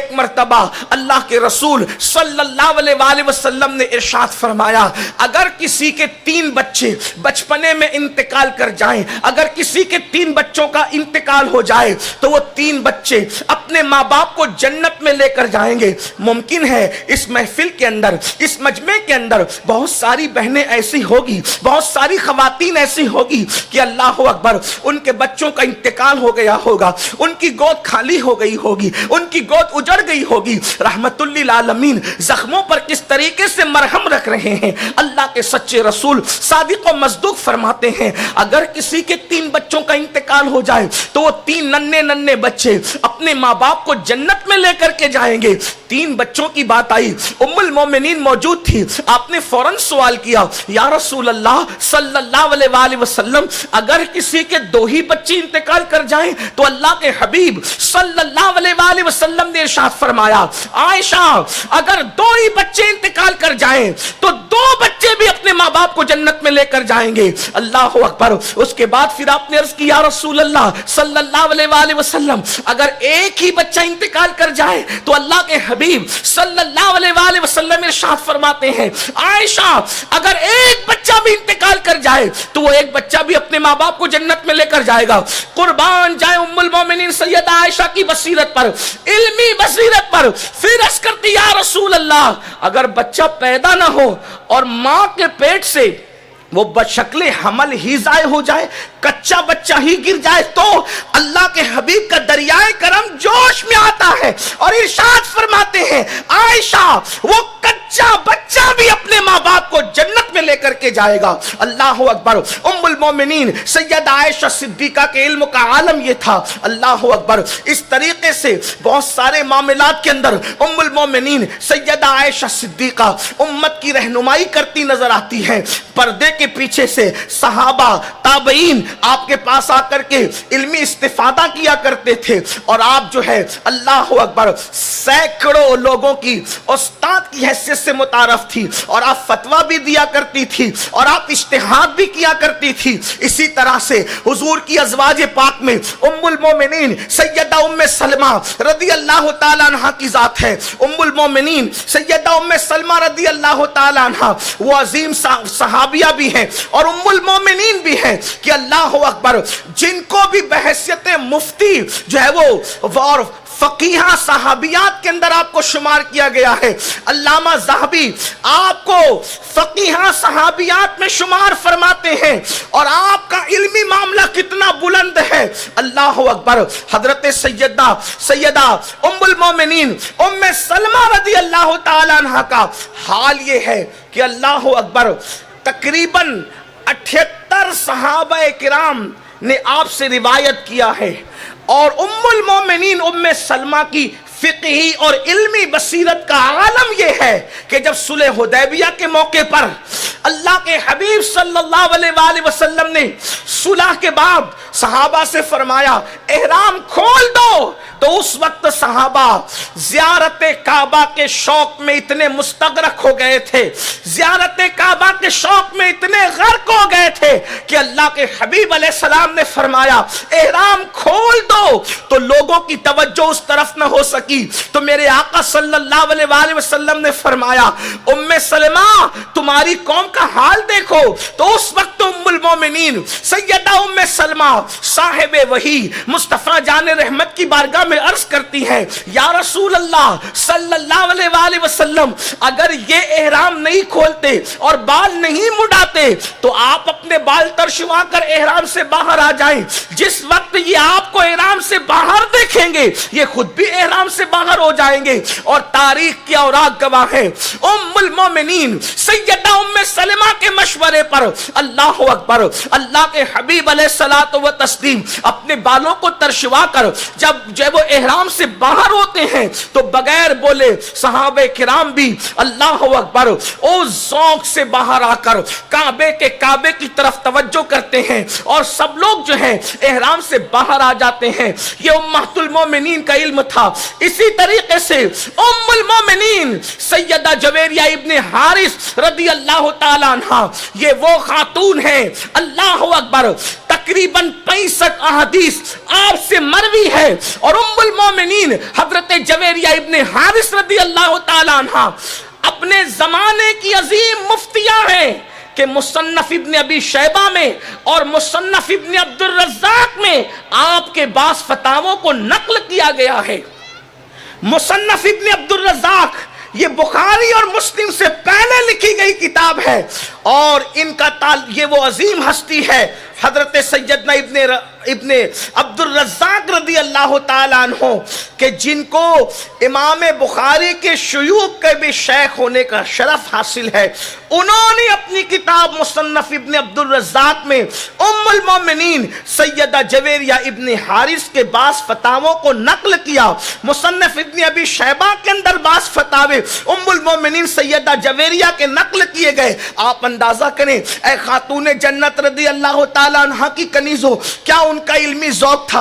ایک مرتبہ اللہ کے رسول صلی اللہ علیہ وآلہ وسلم نے ارشاد فرمایا اگر کسی کے 3 بچے بچپنے میں انتقال کر جائیں، اگر کسی کے 3 بچوں کا انتقال ہو جائے تو وہ 3 بچے اپنے ماں باپ کو جنت میں لے کر جائیں گے۔ ممکن ہے اس محفل کے اندر، اس مجمع کے اندر بہت ساری بہنیں ایسی ہوگی، بہت ساری خواتین ایسی ہوگی کہ اللہ اکبر ان کے بچوں کا انتقال ہو گیا ہوگا، ان کی گود خالی ہو گئی ہوگی، ان کی گود اجڑ گئی ہوگی۔ رحمت للعالمین زخموں پر کس طریقے سے مرہم رکھ رہے ہیں۔ اللہ کے سچے رسول صادق و مصدوق فرماتے ہیں اگر کسی کے 3 بچوں کا انتقال ہو جائے تو وہ 3 ننھے بچے اپنے ماں باپ کو جنت میں لے کر کے جائیں گے۔ 3 بچوں کی بات آئی، ام المومنین موجود تھی، آپ نے فوراً سوال کیا یا رسول اللہ صلی اللہ علیہ وآلہ وسلم اگر کسی کے 2 ہی بچے انتقال کر جائیں تو اللہ کے حبیب صلی اللہ علیہ وآلہ وسلم نے ارشاد فرمایا عائشہ اگر 2 ہی بچے انتقال کر جائیں تو 2 بچے بھی اپنے ماں باپ کو جنت میں لے کر جائیں گے۔ اللہ اکبر۔ اس کے بعد پھر آپ نے عرض کیا رسول اللہ صلی اللہ علیہ وآلہ وسلم اگر 1 ہی بچہ انتقال کر جائے تو اللہ کے حبیب صلی اللہ علیہ وآلہ وسلم ارشاد فرماتے ہیں عائشہ اگر 1 بچہ بھی انتقال کر جائے تو وہ 1 بچہ بھی اپنے ماں باپ کو جنت میں لے کر جائے گا۔ قربان جائے ام المومنین سیدہ عائشہ کی بصیرت پر، علمی بصیرت پر۔ پھر عرض کرتی یا رسول اللہ اگر بچہ پیدا نہ ہو اور ماں کے پیٹ سے وہ بشکل حمل ہی ضائع ہو جائے، کچا بچہ ہی گر جائے تو اللہ کے حبیب کا دریائے کرم جوش میں آتا ہے اور ارشاد فرماتے ہیں عائشہ وہ کچا بچہ بھی اپنے ماں باپ کو جنت میں لے کر کے جائے گا۔ اللہ اکبر۔ ام المومنین سیدہ عائشہ صدیقہ کے علم کا عالم یہ تھا۔ اللہ اکبر۔ اس طریقے سے بہت سارے معاملات کے اندر ام المومنین سیدہ عائشہ صدیقہ امت کی رہنمائی کرتی نظر آتی ہے۔ پردے کے پیچھے سے صحابہ تابعین آپ کے پاس آ کر کے علمی استفادہ کیا کرتے تھے اور آپ جو ہے اللہ اکبر سینکڑوں لوگوں کی استاد کی حیثیت سے متعارف تھی اور آپ فتویٰ بھی دیا کرتی تھی اور آپ اجتہاد بھی کیا کرتی تھی۔ اسی طرح سے حضور کی ازواج پاک میں ام المومنین سیدہ ام سلمہ رضی اللہ تعالیٰ عنہ کی ذات ہے۔ ام المومنین سیدہ ام سلمہ رضی اللہ تعالیٰ عنہ وہ عظیم صحابیہ بھی ہیں اور ام المومنین بھی ہیں کہ اللہ اکبر جن کو بھی بحیثیت مفتی جو ہے وہ فقیہ صحابیات کے اندر آپ کو شمار کیا گیا ہے۔ علامہ ذہبی آپ کو فقیہ صحابیات میں شمار فرماتے ہیں اور آپ کا علمی معاملہ کتنا بلند ہے۔ اللہ اکبر۔ حضرت سیدہ ام المومنین ام سلمہ رضی اللہ تعالیٰ عنہ کا حال یہ ہے کہ اللہ اکبر تقریباً 78 صحابہ کرام نے آپ سے روایت کیا ہے اور ام المومنین ام سلمہ کی فقہی اور علمی بصیرت کا عالم یہ ہے کہ جب صلح حدیبیہ کے موقع پر اللہ کے حبیب صلی اللہ علیہ وآلہ وسلم نے صلح کے بعد صحابہ سے فرمایا احرام کھول دو تو اس وقت صحابہ زیارت کعبہ کے شوق میں اتنے مستغرق ہو گئے تھے، زیارت کعبہ کے شوق میں اتنے غرق ہو گئے تھے کہ اللہ کے حبیب علیہ السلام نے فرمایا احرام کھول دو تو لوگوں کی توجہ اس طرف نہ ہو سکی تو میرے آقا صلی اللہ علیہ وآلہ وسلم نے فرمایا ام سلمہ تمہاری قوم کا حال دیکھو۔ تو اس وقت ام المومنین سیدہ ام سلمہ صاحب وحی مصطفیٰ جان رحمت کی بارگاہ میں عرض کرتی ہے یا رسول اللہ صلی اللہ علیہ وآلہ وسلم اگر یہ احرام نہیں کھولتے اور بال نہیں مڈاتے تو آپ اپنے بال ترشوا کر احرام سے باہر آ جائیں۔ جس وقت یہ آپ کو احرام سے باہر دیکھیں گے یہ خود بھی احرام سے باہر ہو جائیں گے اور تاریخ کی اوراق گواہ ہے۔ ام المومنین سیدہ ام سلمہ کے مشورے پر اللہ اکبر اللہ کے حبیب علیہ الصلوۃ والتسلیم اپنے بالوں کو ترشوا کر جب وہ احرام سے باہر ہوتے ہیں تو بغیر بولے صحابہ کرام بھی اللہ اکبر او ذوق سے باہر آ کر کعبے کی طرف توجہ کرتے ہیں اور سب لوگ جو ہیں احرام سے باہر آ جاتے ہیں۔ یہ امہات المومنین کا علم تھا۔ اسی طریقے سے ام المومنین سیدہ جویریہ ابن حارث رضی اللہ تعالی عنہ یہ وہ خاتون ہیں اللہ اکبر تقریباً 65 احادیث آپ سے مروی ہے، اور ام المومنین حضرت جویریہ ابن حارث رضی اللہ تعالیٰ عنہ اپنے زمانے کی عظیم مفتیہ ہیں کہ مصنف ابن ابی شیبہ میں اور مصنف ابن عبد الرزاق میں آپ کے بعض فتاووں کو نقل کیا گیا ہے۔ مصنف ابن عبد الرزاق یہ بخاری اور مسلم سے پہلے لکھی گئی کتاب ہے، اور ان کا یہ وہ عظیم ہستی ہے حضرت سیدنا ابن عبد الرزاق رضی اللہ تعالیٰ عنہ کہ جن کو امام بخاری کے شیوخ کے بھی شیخ ہونے کا شرف حاصل ہے۔ انہوں نے اپنی کتاب مصنف ابن عبد الرزاق میں ام المومنین سیدہ جویریہ ابن حارث کے بعض فتاووں کو نقل کیا۔ مصنف ابن ابی شیبہ کے اندر بعض فتاوے ام المومنین سیدہ جویریہ کے نقل کیے گئے۔ آپ اندازہ کریں، اے خاتون جنت رضی اللہ تعالیٰ عنہ کی کنیزوں، کیا ان کا علمی ذوق تھا؟